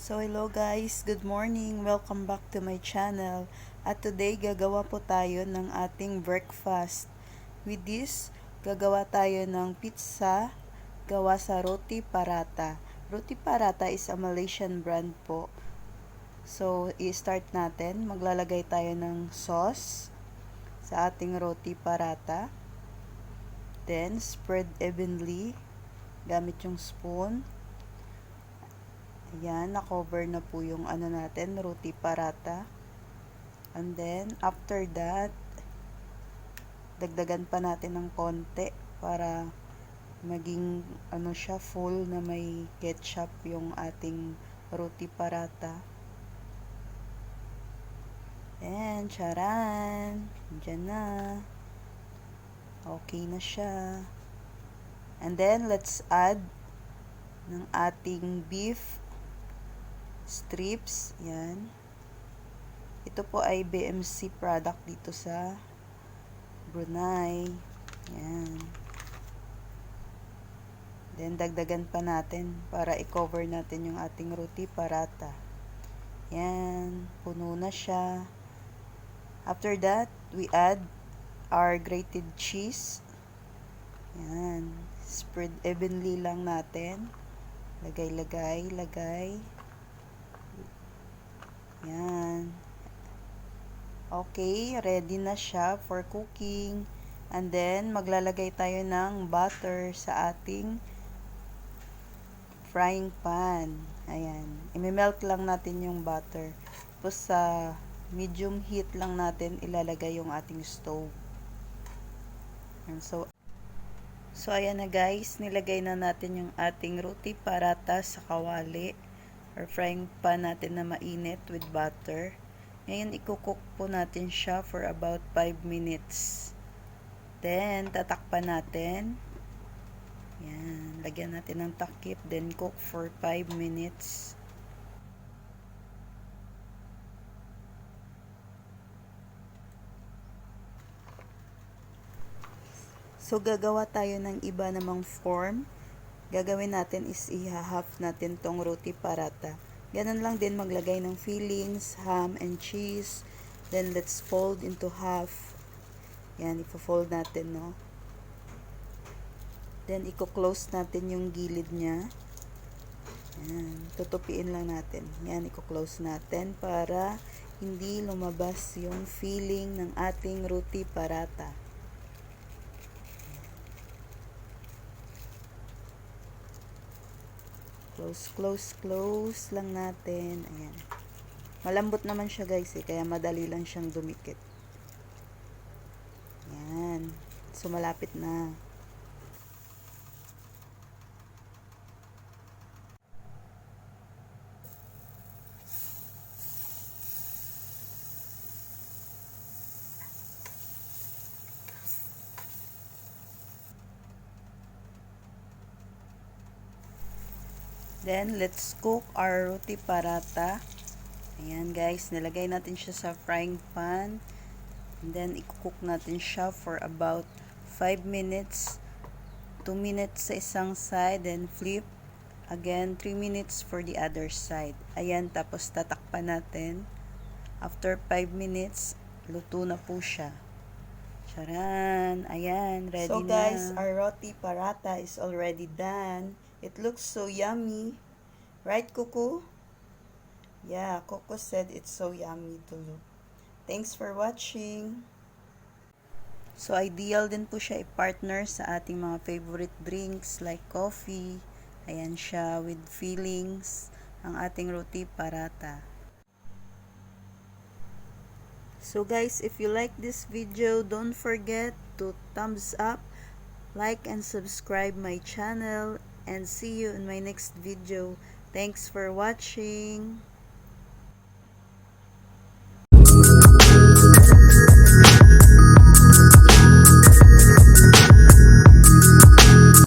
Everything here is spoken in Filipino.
So hello guys, good morning. Welcome back to my channel. At today gagawa po tayo ng ating breakfast. With this, gagawa tayo ng pizza gawa sa Roti Paratha. Roti Paratha is a Malaysian brand po. So i-start natin. Maglalagay tayo ng sauce sa ating Roti Paratha. Then spread evenly gamit yung spoon. Ayan, na-cover na po yung natin, Roti Paratha. And then, after that, dagdagan pa natin ng konti para maging siya, full na may ketchup yung ating Roti Paratha. And, charan! Diyan na. Okay na siya. And then, let's add ng ating beef strips. Yan. Ito po ay BMC product dito sa Brunei. Yan. Then, dagdagan pa natin para i-cover natin yung ating Roti Paratha. Yan. Puno na siya. After that, we add our grated cheese. Yan. Spread evenly lang natin. Lagay. Yan. Okay, ready na siya for cooking. And then, maglalagay tayo ng butter sa ating frying pan. Ayan. I-melt lang natin yung butter. Tapos sa medium heat lang natin ilalagay yung ating stove. And so ayan na guys, nilagay na natin yung ating Roti Paratha sa kawali or frying pan natin na mainit with butter. Ngayon, i-cook po natin siya for about 5 minutes. Then, tatakpan natin. Yan. Lagyan natin ng takip. Then, cook for 5 minutes. So, gagawa tayo ng iba namang form. Gagawin natin is i-half natin tong Roti Paratha. Ganun lang din maglagay ng fillings, ham and cheese. Then let's fold into half. Yan, ipo-fold natin, no? Then i-close natin yung gilid niya. Yan, tutupiin lang natin. Yan, i-close natin para hindi lumabas yung filling ng ating Roti Paratha. Close lang natin. Ayan. Malambot naman siya guys kaya madali lang siyang dumikit. Ayan. So, malapit na. Then, let's cook our Roti Paratha. Ayan guys, nilagay natin siya sa frying pan. And then, i-cook natin siya for about 5 minutes. 2 minutes sa isang side, then flip. Again, 3 minutes for the other side. Ayan, tapos tatakpan natin. After 5 minutes, luto na po siya. Charan! Ayan, ready na. So guys, our Roti Paratha is already done. It looks so yummy. Right, Cuckoo? Yeah, Coco said it's so yummy too. Thanks for watching. So, ideal din po siya i-partner sa ating mga favorite drinks like coffee. Ayan siya with fillings. Ang ating Roti Paratha. So guys, if you like this video, don't forget to thumbs up, like and subscribe my channel, and see you in my next video. Thanks for watching.